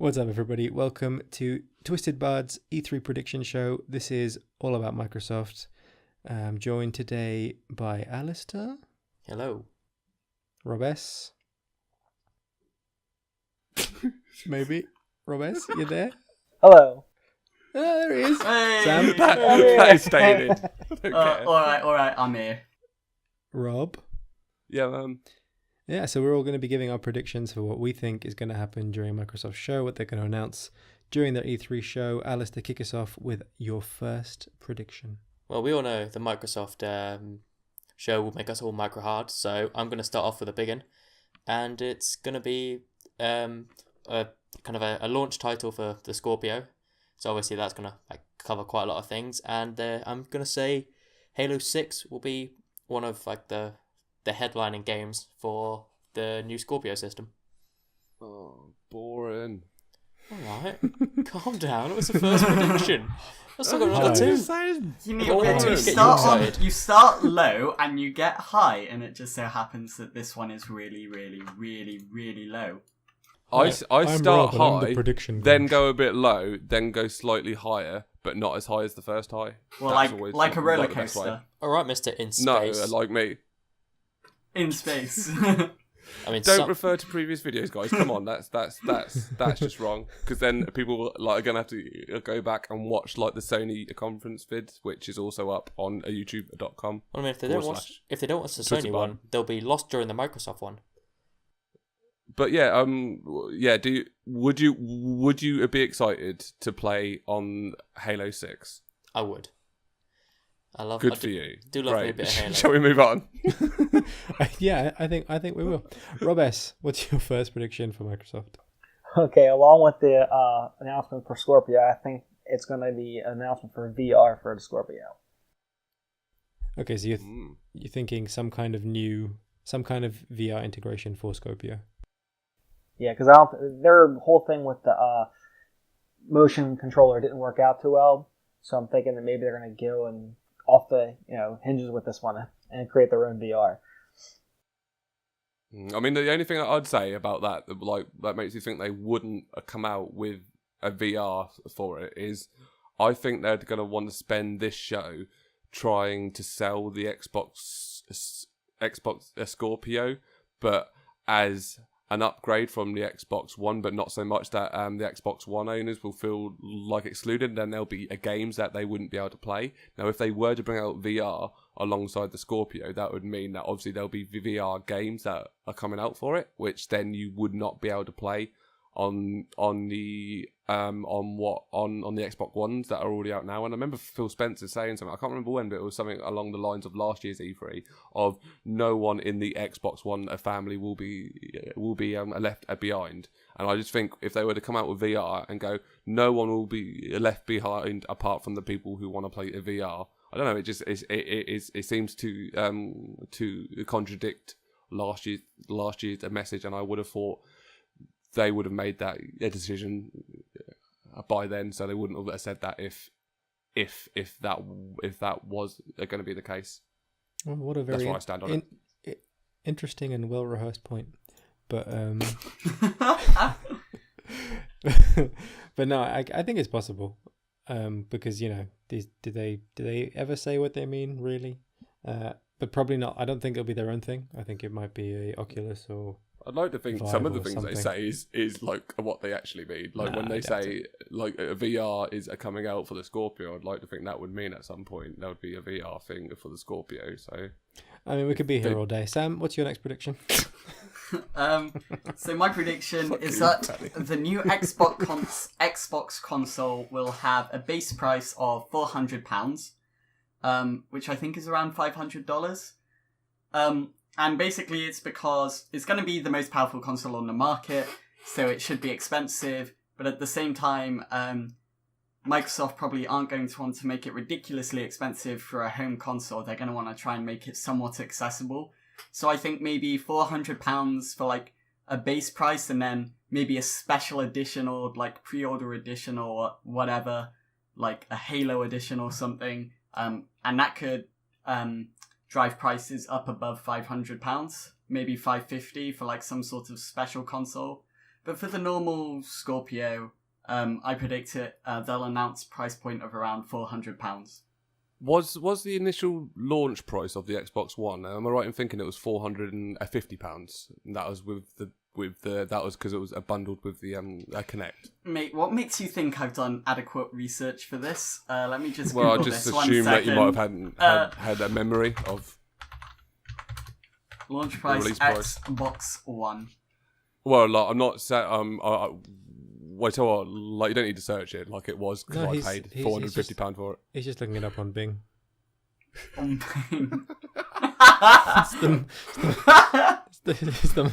What's up, everybody? Welcome to Twisted Buds E3 prediction show. This is all about Microsoft. I'm joined today by Alistair. Hello. Rob S. Maybe. Rob S, you there? Hello. Oh, there he is. Hey! Sam. That is stated. Alright, I'm here. Rob. Yeah, Yeah, so we're all going to be giving our predictions for what we think is going to happen during Microsoft's show, what they're going to announce during their E3 show. Alistair, kick us off with your first prediction. Well, we all know the Microsoft show will make us all micro hard, so I'm going to start off with a big one. And it's going to be a kind of a launch title for the Scorpio. So obviously that's going to cover quite a lot of things. And I'm going to say Halo 6 will be one of the headlining games for the new Scorpio system. Oh, boring. Alright, calm down. It was the first prediction. I've still got another two. You start low and you get high, and it just so happens that this one is really, really, really, really low. I start Rob, high, then go a bit low, then go slightly higher, but not as high as the first high. Well, like a roller coaster. Alright, Mr. In Space. No, like me. In space. I mean, Don't refer to previous videos, guys. Come on, that's just wrong. Because then people are gonna have to go back and watch the Sony conference vid, which is also up on YouTube.com. I mean, if they don't watch the Sony one, they'll be lost during the Microsoft one. But would you be excited to play on Halo 6? I would. Good for you. Do love me a bit of Halo. Shall we move on? Yeah, I think we will. Rob S, what's your first prediction for Microsoft? Okay, along with the announcement for Scorpio, I think it's going to be an announcement for VR for the Scorpio. Okay, so you're thinking some kind of VR integration for Scorpio. Yeah, because their whole thing with the motion controller didn't work out too well, so I'm thinking that maybe they're going to go and off the hinges with this one and create their own VR. I mean, the only thing I'd say about that makes you think they wouldn't come out with a VR for it is, I think they're going to want to spend this show trying to sell the Xbox Scorpio, but as an upgrade from the Xbox One, but not so much that the Xbox One owners will feel excluded. Then there'll be games that they wouldn't be able to play. Now, if they were to bring out VR alongside the Scorpio, that would mean that obviously there'll be VR games that are coming out for it, which then you would not be able to play on the Xbox Ones that are already out now. And I remember Phil Spencer saying something, I can't remember when, but it was something along the lines of last year's E3 of no one in the Xbox One family will be left behind. And I just think if they were to come out with VR and go, no one will be left behind apart from the people who want to play a VR. I don't know. It seems to contradict last year's message, and I would have thought they would have made that a decision by then, so they wouldn't have said that if that was going to be the case. Well, what a very that's where I stand on it. Interesting and well rehearsed point, but but no, I think it's possible, because did they ever say what they mean really? But probably not. I don't think it'll be their own thing. I think it might be a Oculus or. I'd like to think Vive some of the or things something. they say is what they actually mean. When they say a VR is coming out for the Scorpio, I'd like to think that would mean at some point there would be a VR thing for the Scorpio. So, I mean, we could be here all day. Sam, what's your next prediction? So my prediction is that the new Xbox console will have a base price of £400, which I think is around $500. And basically it's because it's going to be the most powerful console on the market, so it should be expensive, but at the same time, Microsoft probably aren't going to want to make it ridiculously expensive for a home console. They're going to want to try and make it somewhat accessible. So I think maybe £400 for a base price, and then maybe a special edition or pre-order edition or whatever, like a Halo edition or something. And that could drive prices up above £500, maybe $550 for some sort of special console. But for the normal Scorpio, I predict they'll announce price point of around £400. Was the initial launch price of the Xbox One? Am I right in thinking it was £450? That was that was because it was bundled with the Kinect. Mate, what makes you think I've done adequate research for this? Let me just Well, I Google just this. assumed that you might have 1 had a memory of launch price release price. Xbox One. Well, like, I'm not saying wait, tell what, like you don't need to search it like it was because No, I he's- paid he's £450 for it. He's just looking it up on Bing. On Bing. It's the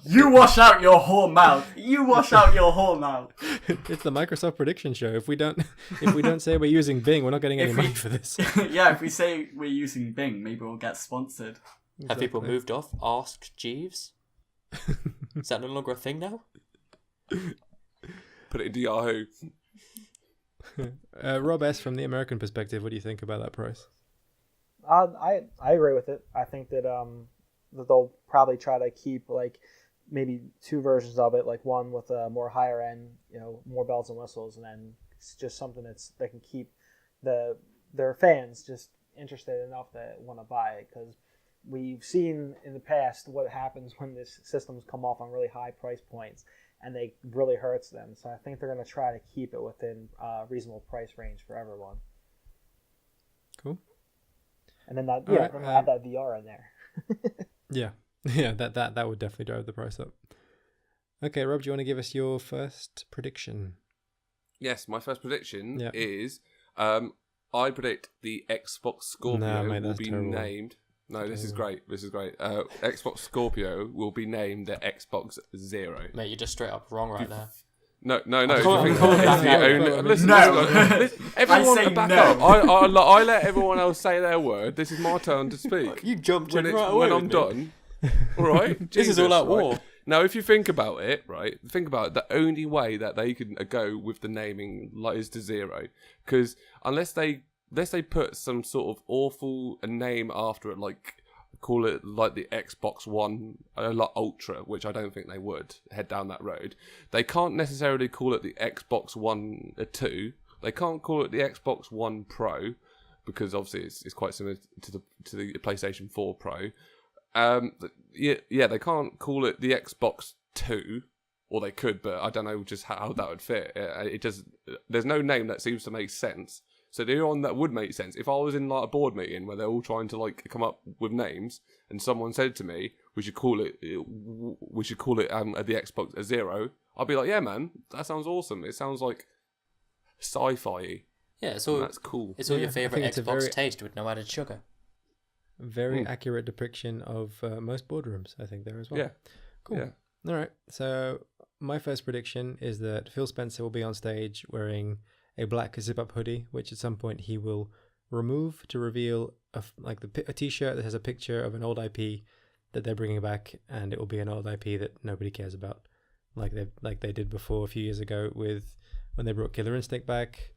You wash out your whole mouth. You wash out your whole mouth. it's the Microsoft prediction show. If we don't say we're using Bing, we're not getting any If we- money for this. Yeah, if we say we're using Bing, maybe we'll get sponsored. Have people Exactly. moved off Ask Jeeves? Is that no longer a thing now? Put it into Yahoo. Rob S. from the American perspective, what do you think about that price? I agree with it. I think that that they'll probably try to keep like maybe two versions of it, like one with a more higher end, more bells and whistles, and then it's just something that can keep their fans just interested enough to want to buy it, because we've seen in the past what happens when these systems come off on really high price points and they really hurts them. So I think they're going to try to keep it within a reasonable price range for everyone. Cool. And then that, All right, they're going to have that VR in there. Yeah, yeah, that would definitely drive the price up. Okay, Rob, do you want to give us your first prediction? Yes, my first prediction Yeah. is I predict the Xbox Scorpio Nah, mate, will that's be terrible. named. No, this is Terrible. great. This is great. Xbox Scorpio will be named the Xbox Zero. Mate, you're just straight up wrong right there. No. I'm if calling- you I'm think calling it's that the out. only- Listen, No. listen, everyone I say back no. up. I let everyone else say their word. This is my turn to speak. You jumped when in it's, right away when with I'm me. done. All right. This is all out war. Now, if you think about it, right, the only way that they can go with the naming is to Zero, because unless they put some sort of awful name after it, like call it like the Xbox One like Ultra, which I don't think they would head down that road. They can't necessarily call it the Xbox One 2. They can't call it the Xbox One Pro, because obviously it's quite similar to the PlayStation 4 Pro. They can't call it the Xbox 2, or they could, but I don't know just how that would fit. It just there's no name that seems to make sense. So the only one that would make sense, if I was in like a board meeting where they're all trying to like come up with names, and someone said to me, "We should call it the Xbox Zero," I'd be like, "Yeah, man, that sounds awesome. It sounds like sci-fi. Yeah, it's And all, that's cool." it's all Yeah, your I favourite think it's a Xbox very- taste with no added sugar. Very accurate depiction of most boardrooms, I think, there as well. Yeah. Cool. Yeah. All right. So my first prediction is that Phil Spencer will be on stage wearing a black zip-up hoodie, which at some point he will remove to reveal a T-shirt that has a picture of an old IP that they're bringing back, and it will be an old IP that nobody cares about, like they did before a few years ago with when they brought Killer Instinct back.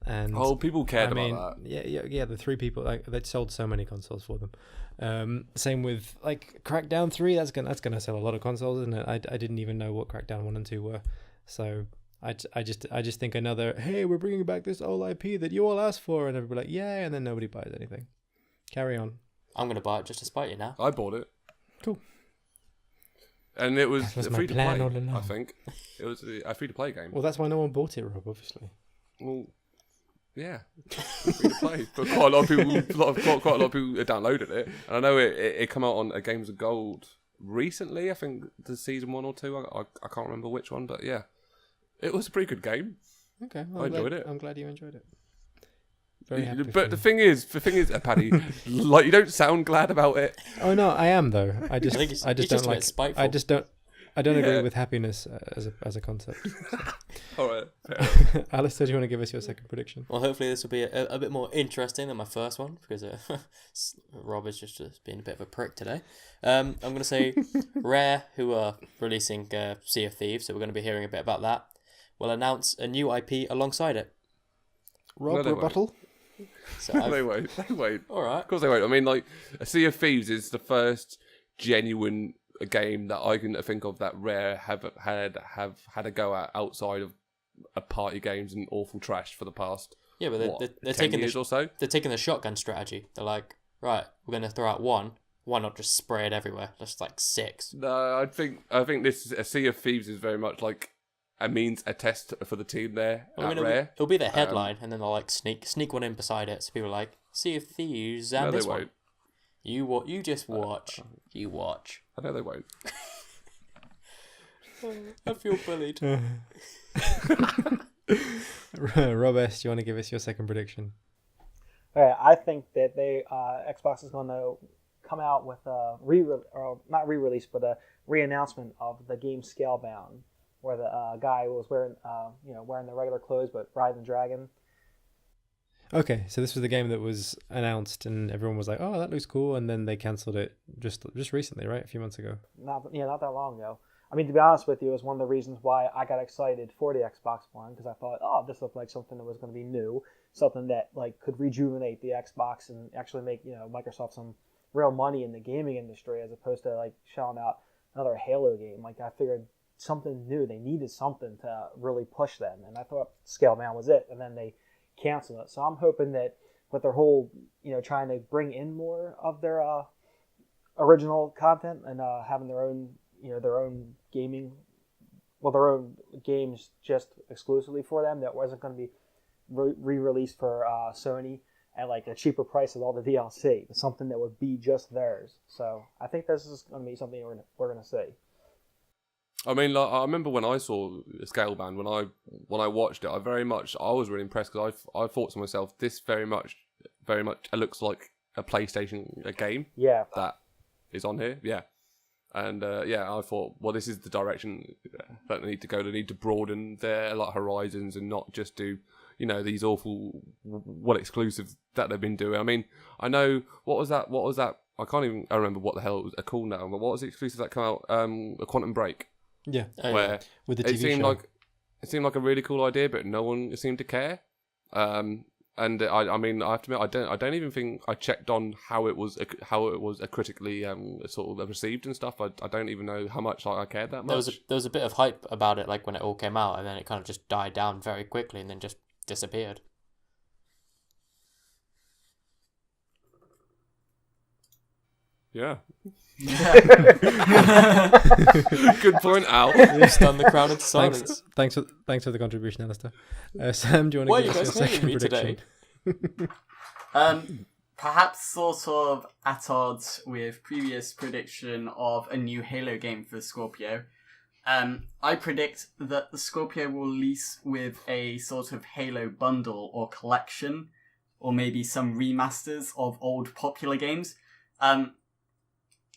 And Oh, people cared about that. Yeah. The three people they sold so many consoles for them. Same with like Crackdown 3. That's gonna sell a lot of consoles, isn't it? I didn't even know what Crackdown 1 and 2 were, so I just think another, hey, we're bringing back this old IP that you all asked for, and everybody like, yay, and then nobody buys anything. Carry on. I'm going to buy it just to spite you now. I bought it. Cool. And it was, That was my free to plan play. all along. I think it was a free to play game. Well, that's why no one bought it, Rob. Obviously. Well, yeah, free to play. But quite a lot of people, quite a lot of people downloaded it, and I know it came out on Games of Gold recently. I think the season 1 or 2. I can't remember which one, but yeah, it was a pretty good game. Okay. I enjoyed it. I'm glad you enjoyed it. Very happy But for the you. thing is, Paddy, like you don't sound glad about it. Oh no, I am though. I just think he's don't just a bit like. spiteful. I don't agree Yeah. with happiness as a concept. All right. Alistair, do you want to give us your second prediction? Well, hopefully this will be a bit more interesting than my first one, because Rob is just being a bit of a prick today. I'm going to say Rare, who are releasing Sea of Thieves, so we're going to be hearing a bit about that, will announce a new IP alongside it. Rob No, they won't. rebuttal. So They I've, won't. They won't. all right. Of course they won't. I mean, like, a Sea of Thieves is the first genuine a game that I can think of that Rare have had a go at outside of party games and awful trash for the past Yeah, but they're 10 taking years or so. they're taking the shotgun strategy. They're like, right, we're gonna throw out one. Why not just spray it everywhere? Just like 6. No, I think this a Sea of Thieves is very much like a means a test for the team there at Rare. It'll be the headline, and then they'll like sneak one in beside it, so people are like, Sea of Thieves, and No, this they one. won't. You just watch. You watch. I know they won't. I feel bullied. Rob S, do you want to give us your second prediction? Okay, I think that Xbox is going to come out with a not re-release, but a re-announcement of the game Scalebound, where the guy was wearing the regular clothes but riding the dragon. Okay, so this was the game that was announced and everyone was like, "Oh, that looks cool," and then they cancelled it just recently, right? A few months ago. Not that long ago. I mean, to be honest with you, it was one of the reasons why I got excited for the Xbox One, because I thought, oh, this looked like something that was going to be new, something that like could rejuvenate the Xbox and actually make Microsoft some real money in the gaming industry, as opposed to like shelling out another Halo game. Like I figured something new. They needed something to really push them, and I thought Scalebound was it. And then they canceled it. So I'm hoping that with their whole trying to bring in more of their original content and having their own gaming, their own games just exclusively for them, that wasn't going to be re-released for Sony at like a cheaper price with all the DLC, but something that would be just theirs. So I think this is going to be something we're going to see. I mean, like, I remember when I saw Scalebound, when I watched it, I was really impressed, because I thought to myself, this very much looks like a PlayStation game. Yeah. That is on here. Yeah. And I thought, well, this is the direction that they need to go. They need to broaden their horizons and not just do these awful exclusives that they've been doing. I mean, I know what was that? I can't even remember what the hell it was called now. But what was the exclusive that came out? A Quantum Break. Yeah, where with the TV show. It seemed like a really cool idea, but no one seemed to care. And I mean, I have to admit, I don't even think I checked on how it was critically sort of received and stuff. I don't even know how much I cared that much. There was a bit of hype about it, like when it all came out, and then it kind of just died down very quickly, and then just disappeared. Yeah. Good point, Al. You stunned the crowd into silence. Thanks for the contribution, Alistair. Sam, do you want to give us your second prediction? Perhaps sort of at odds with previous prediction of a new Halo game for Scorpio. I predict that the Scorpio will release with a sort of Halo bundle or collection, or maybe some remasters of old popular games.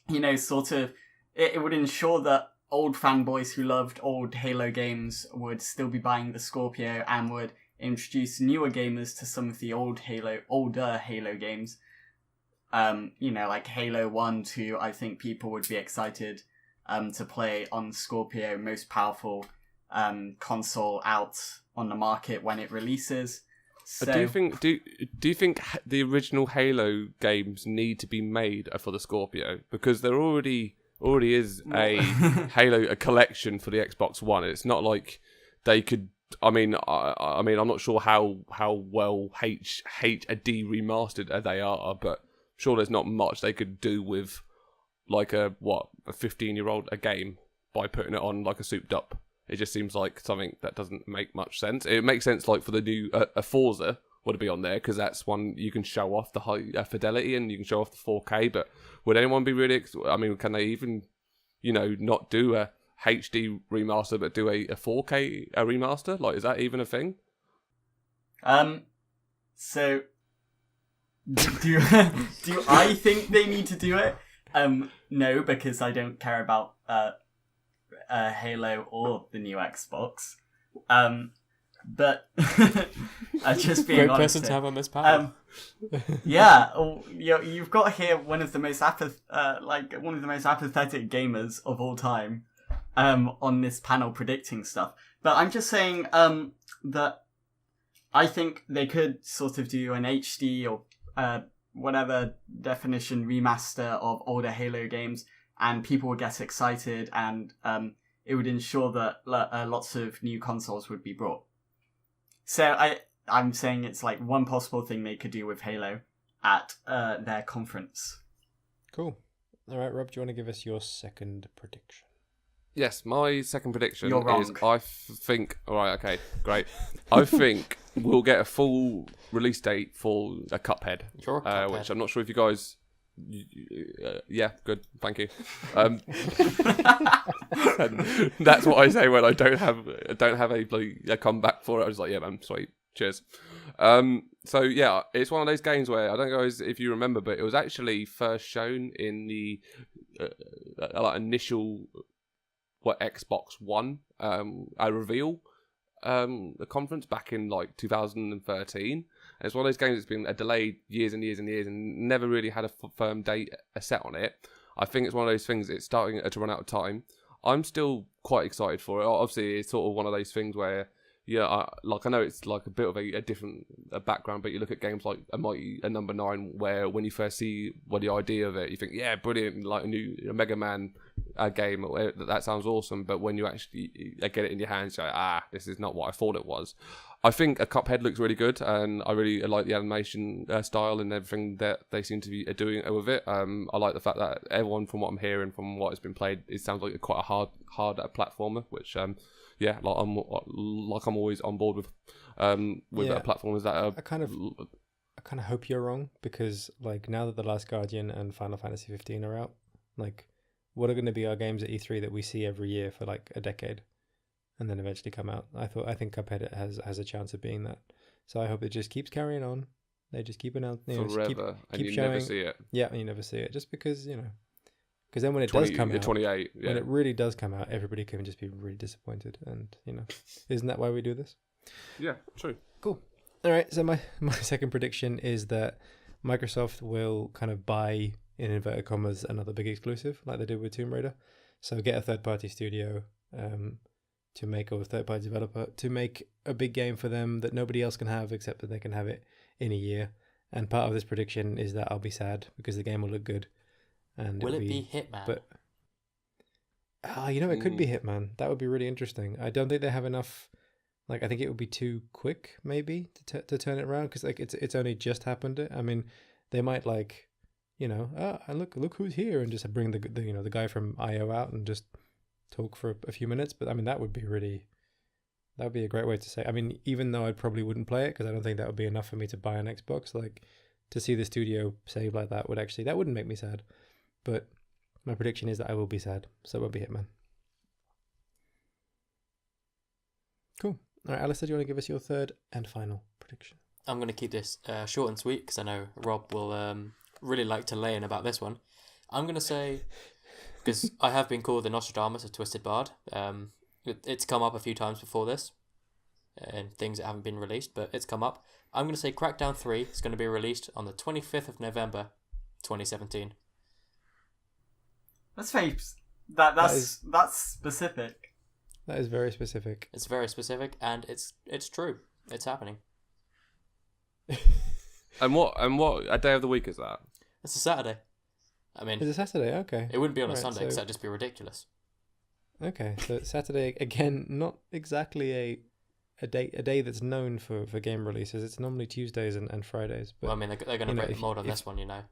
It would ensure that old fanboys who loved old Halo games would still be buying the Scorpio, and would introduce newer gamers to some of the older Halo games. Like Halo 1, 2, I think people would be excited to play on Scorpio, most powerful console out on the market when it releases. So, do you think the original Halo games need to be made for the Scorpio, because there already is a Halo collection for the Xbox One? It's not like they could. I mean, I'm not sure how well HD remastered they are, but sure there's not much they could do with like a 15-year-old a game by putting it on like a souped up. It just seems like something that doesn't make much sense. It makes sense like for the new a Forza would be on there, because that's one you can show off the high fidelity and you can show off the 4K. But would anyone be really? Can they even, not do a HD remaster but do a 4K remaster? Like, is that even a thing? So do I think they need to do it? No, because I don't care about Halo or the new Xbox. But just being Great honest, person to have on this panel. You've got here one of the most apathetic gamers of all time on this panel predicting stuff. But I'm just saying that I think they could sort of do an HD or whatever definition remaster of older Halo games, and people would get excited, and it would ensure that lots of new consoles would be brought. So I'm saying it's like one possible thing they could do with Halo at their conference. Cool. All right, Rob, do you want to give us your second prediction? Yes, my second prediction You're wrong. is I think... All right, okay, great. I think we'll get a full release date for a Cuphead, Sure, Cuphead. which I'm not sure if you guys... yeah, good, thank you. And that's what I say when I don't have a comeback for it. I was like, yeah, man, sweet, cheers. So yeah, it's one of those games where I don't know if you remember, but it was actually first shown in the initial Xbox One a reveal a conference back in like 2013. And it's one of those games that's been delayed years and years and years and never really had a firm date set on it. I think it's one of those things. It's starting to run out of time. I'm still quite excited for it. Obviously, it's sort of one of those things where, yeah, I know it's like a bit of a different background, but you look at games like a Number 9, where when you first see the idea of it, you think, yeah, brilliant, like a Mega Man game, that sounds awesome. But when you actually get it in your hands, you're like, this is not what I thought it was. I think a Cuphead looks really good, and I really like the animation style and everything that they seem to be doing with it. I like the fact that everyone, from what I'm hearing, from what has been played, it sounds like quite a hard platformer, which yeah, I'm always on board with platformers that are. I kind of hope you're wrong, because like now that The Last Guardian and Final Fantasy 15 are out, like what are going to be our games at E3 that we see every year for like a decade, and then eventually come out? I think Cuphead has a chance of being that. So I hope it just keeps carrying on. They just keep announcing forever, and you showing, never see it. Yeah, and you never see it, just because because then when it does come out, 28, yeah. when it really does come out, everybody can just be really disappointed, and isn't that why we do this? Yeah, true. Cool. All right, so my second prediction is that Microsoft will kind of buy, in inverted commas, another big exclusive like they did with Tomb Raider. So get a third-party studio to make, or a third-party developer to make a big game for them that nobody else can have, except that they can have it in a year. And part of this prediction is that I'll be sad because the game will look good. And will it be Hitman? But it could be Hitman. That would be really interesting. I don't think they have enough. Like, I think it would be too quick, maybe, to turn it around, because like it's only just happened. I mean, they might like, look who's here, and just bring the guy from IO out and just talk for a few minutes. But I mean, that would be a great way to say. I mean, even though I probably wouldn't play it, because I don't think that would be enough for me to buy an Xbox. Like, to see the studio save like that wouldn't make me sad. But my prediction is that I will be sad, so it won't be Hitman. Cool. All right, Alistair, do you want to give us your third and final prediction? I'm going to keep this short and sweet, because I know Rob will really like to lay in about this one. I'm going to say, because I have been called the Nostradamus of Twisted Bard. It's come up a few times before this, and things that haven't been released, but it's come up. I'm going to say Crackdown 3 is going to be released on the 25th of November, 2017. That's very... That's specific. That is very specific. It's very specific, and it's true. It's happening. And what a day of the week is that? It's a Saturday. I mean, It's a Saturday, okay. it wouldn't be on a Right, Sunday, so- because that'd just be ridiculous. Okay, so Saturday, again, not exactly a day that's known for game releases. It's normally Tuesdays and Fridays. But Well, I mean, they're going to break the if- mold on if- this one,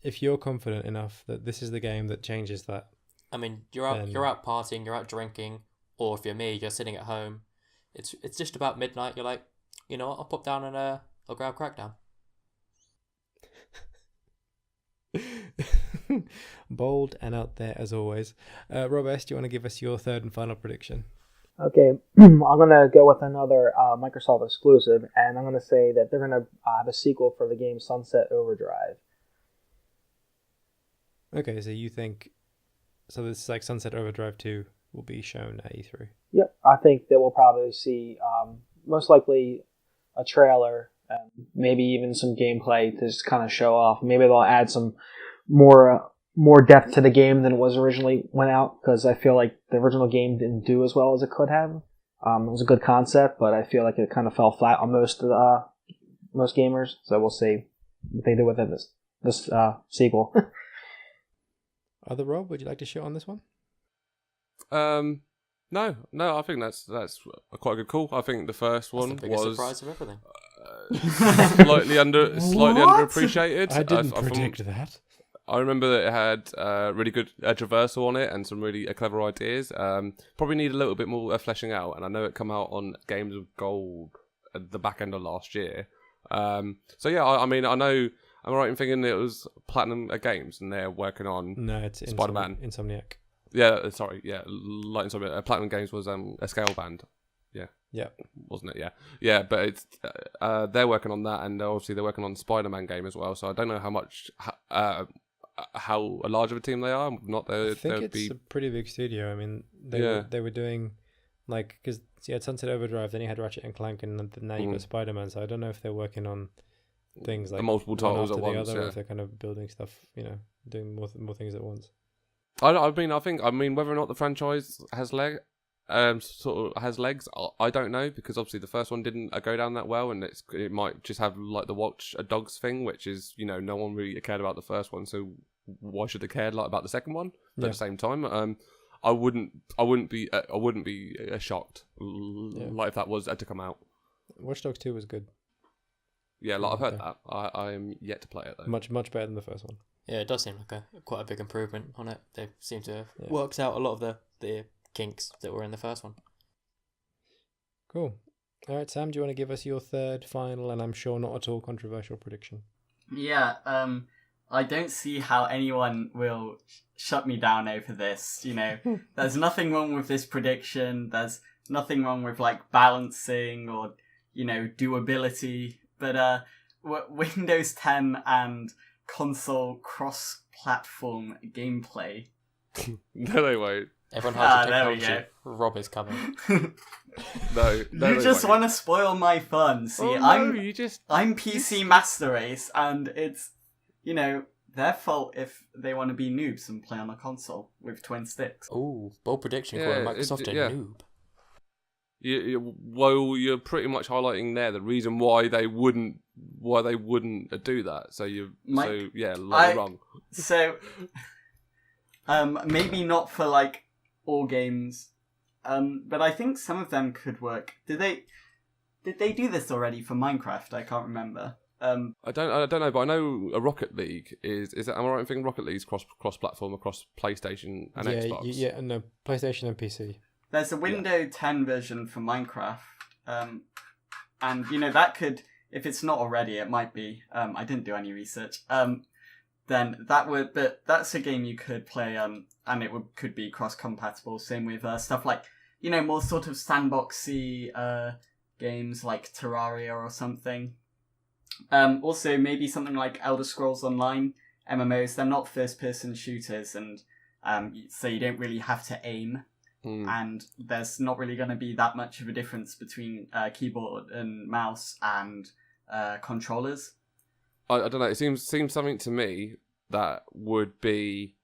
if you're confident enough that this is the game that changes that, I mean, you're out Then- partying, you're out drinking, or if you're me, you're sitting at home. It's just about midnight. You're like, you know what? I'll pop down and I'll grab Crackdown. bold and out there as always. Rob S., do you want to give us your third and final prediction? Okay, I'm going to go with another Microsoft exclusive, and I'm going to say that they're going to have a sequel for the game Sunset Overdrive. Okay, so you think... So this is like Sunset Overdrive 2 will be shown at E3. Yep, I think that we'll probably see most likely a trailer and maybe even some gameplay to just kind of show off. Maybe they'll add some more depth to the game than it was originally went out, because I feel like the original game didn't do as well as it could have. It was a good concept, but I feel like it kind of fell flat on most gamers. So we'll see what they do with it this sequel. Other Rob, would you like to shoot on this one? No, I think that's quite a good call. I think the first one That's the biggest was surprise of everything. slightly underappreciated. I didn't thought- predict that. I remember that it had really good traversal on it and some really clever ideas. Probably need a little bit more fleshing out, and I know it come out on Games of Gold at the back end of last year. So yeah, I mean, I know. Am I right in thinking it was Platinum Games and they're working on? No, it's Spider-Man. Insomniac. Yeah, sorry, yeah, Light and Sombra. Platinum Games was a scale band. Yeah. Wasn't it? Yeah. But it's they're working on that, and obviously they're working on the Spider-Man game as well. So I don't know how large of a team they are. Not I think it's a pretty big studio. I mean, they were doing like because you had Sunset Overdrive, then you had Ratchet and Clank, and then now you got Spider-Man. So I don't know if they're working on things like multiple titles one at after once. the other, or Yeah. if they're kind of building stuff, doing more things at once. I mean, whether or not the franchise has legs, I don't know, because obviously the first one didn't go down that well, and it might just have like the Watch Dogs thing, which is no one really cared about the first one, so why should they care about the second one? But at the same time, I wouldn't be shocked like if that was to come out. Watch Dogs 2 was good. Yeah, like I've heard that. I am yet to play it though. Much better than the first one. Yeah, it does seem like quite a big improvement on it. They seem to have worked out a lot of the kinks that were in the first one. Cool. All right, Sam, do you want to give us your third, final, and I'm sure not at all controversial prediction? Yeah, I don't see how anyone will shut me down over this. There's nothing wrong with this prediction. There's nothing wrong with like balancing or doability. But Windows 10 and console cross-platform gameplay. No, they won't. Everyone hides there your we technology. Rob is coming. No, You they just won't. want to spoil my fun. See, Oh, no, I'm you PC Master Race, and it's their fault if they want to be noobs and play on a console with twin sticks. Ooh, bold prediction. Yeah, Calling Microsoft a noob. You're pretty much highlighting there the reason why they wouldn't do that. So Mike, you're wrong. So, maybe not for like all games, but I think some of them could work. Did they do this already for Minecraft? I can't remember. I don't know, but I know a Rocket League is that, am I right in thinking Rocket League's cross platform across PlayStation and Xbox? No, PlayStation and PC. There's a Windows 10 version for Minecraft, and that could, if it's not already, it might be. I didn't do any research. Then that would, but that's a game you could play, and it could be cross-compatible. Same with stuff like more sort of sandboxy games like Terraria or something. Also, maybe something like Elder Scrolls Online MMOs. They're not first-person shooters, and so you don't really have to aim. And there's not really going to be that much of a difference between keyboard and mouse and controllers. I don't know. It seems something to me that would be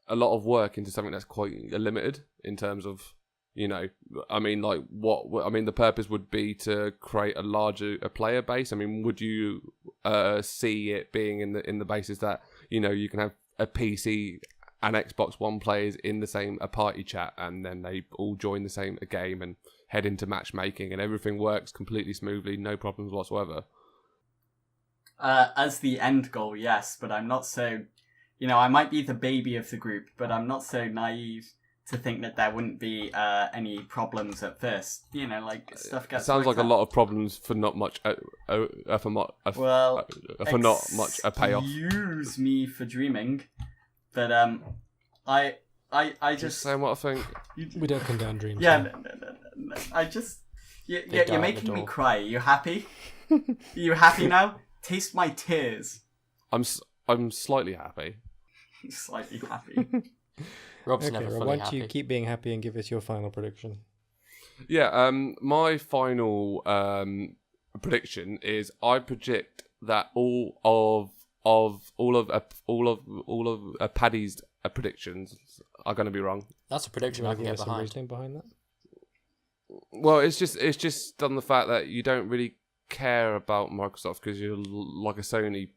a lot of work into something that's quite limited in terms of I mean, like the purpose would be to create a larger player base. I mean, would you see it being in the basis that you can have a PC and Xbox One players in the same party chat, and then they all join the same game and head into matchmaking, and everything works completely smoothly, no problems whatsoever? As the end goal, yes, but I'm not so... I might be the baby of the group, but I'm not so naive to think that there wouldn't be any problems at first. Stuff gets... It sounds like worked a lot of problems for not much... for not much a payoff. Excuse me for dreaming, but I Just just... saying what I think. We don't condone dreams. Yeah, here. no. I just... die You're at the making me door. cry. Are you happy? Are you happy now? Taste my tears. I'm slightly happy. Slightly happy. Rob's Okay, never Rob, fully why don't happy. you keep being happy and give us your final prediction? Yeah, my final prediction is I predict that all of Paddy's predictions are going to be wrong. That's a prediction I Wanna can give get us some behind. reasoning behind that? Well, it's just on the fact that you don't really care about Microsoft because you're like a Sony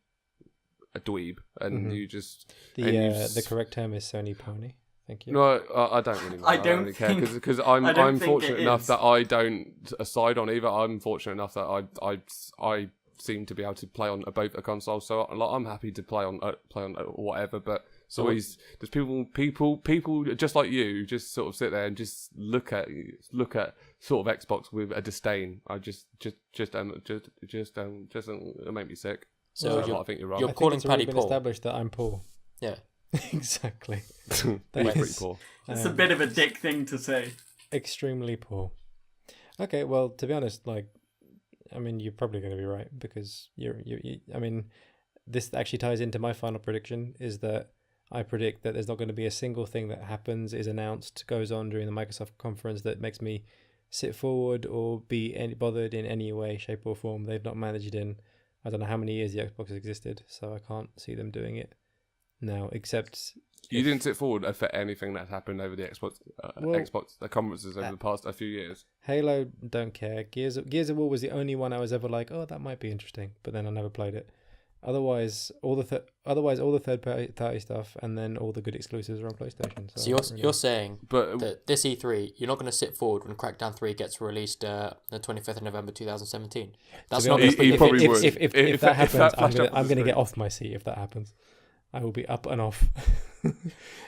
a dweeb, and you just The correct term is Sony pony. Thank you. No, I don't really know. I don't really care think- because I don't I'm think fortunate it enough is. that I don't side on either. I'm fortunate enough that I seem to be able to play on both a console, so like, I'm happy to play on whatever. But it's always there's people just like you just sort of sit there and just look at sort of Xbox with a disdain. I just don't make me sick. So I think you're wrong. you're I think calling it's already Paddy been Paul. established that I'm poor. Yeah. Exactly. He's That pretty is poor. It's a bit of a dick thing to say. extremely poor. Okay, well, to be honest, like, I mean, you're probably going to be right because I mean, this actually ties into my final prediction is that I predict that there's not going to be a single thing that happens, is announced, goes on during the Microsoft conference that makes me sit forward or be bothered in any way, shape or form. They've not managed in, I don't know how many years the Xbox has existed, so I can't see them doing it now, except... You didn't sit forward for anything that's happened over the Xbox the conferences over the past a few years. Halo, don't care. Gears of War was the only one I was ever like, oh, that might be interesting, but then I never played it. Otherwise, all the third party stuff, and then all the good exclusives are on PlayStation. So you're saying But that this E3, you're not going to sit forward when Crackdown 3 gets released the 25th of November 2017. That's To not be going to he put probably your would. If that happens, that I'm flashed gonna up on the get screen. off my seat if that happens. I will be up and off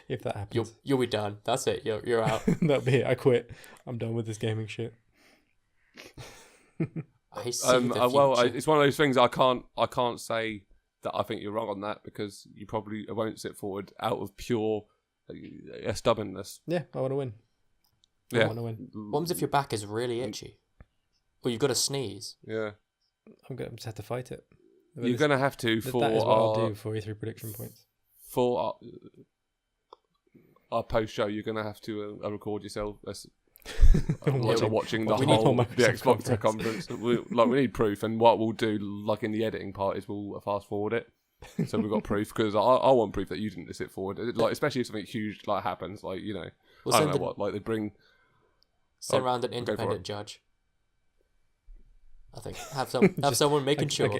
if that happens. You'll be done. That's it. You're out. That'll be it. I quit. I'm done with this gaming shit. I see the well, future. it's one of those things I can't say that I think you're wrong on that because you probably won't sit forward out of pure stubbornness. Yeah, I want to win. I Yeah. want to win. What happens if your back is really itchy? Or you've got to sneeze? Yeah. I'm gonna just have to fight it. But You're this- going to have to that for is what I'll our, do for E3 prediction points. for our post show. You're going to have to record yourself watching the We need whole more the Microsoft Xbox conference. We need proof, and what we'll do, like in the editing part, is we'll fast forward it. So we've got proof because I want proof that you didn't sit forward. Like especially if something huge like happens, like I don't know what, like they bring. Send around an go for independent it. judge. I think have someone making sure.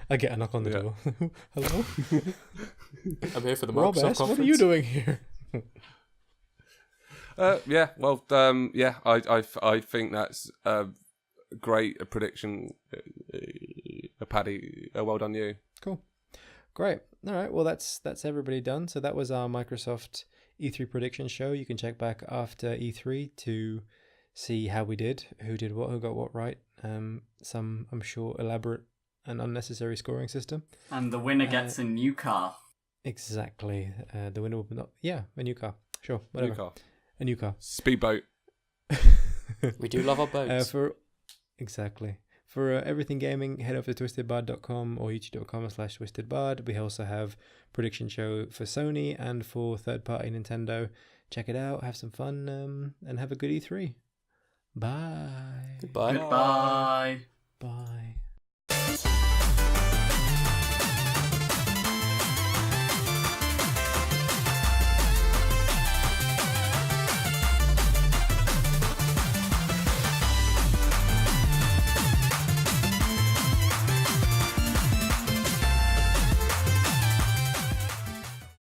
I get a knock on the Yeah. door. Hello, I'm here for the Rob Microsoft S. conference. What are you doing here? Yeah. Well. Yeah. I think that's a great prediction, Paddy. Well done, you. Cool, great. All right, well that's everybody done. So that was our Microsoft E3 prediction show. You can check back after E3 to see how we did, who did what, who got what right. Some I'm sure elaborate and unnecessary scoring system. And the winner gets a new car. Exactly. The winner will not. Yeah, a new car. Sure, whatever. New car. A new car. Speedboat. We do love our boats. For everything gaming, head over to twistedbard.com or youtube.com/twistedbard. We also have prediction show for Sony and for third-party Nintendo. Check it out, have some fun, and have a good E3. Bye. Goodbye. Goodbye.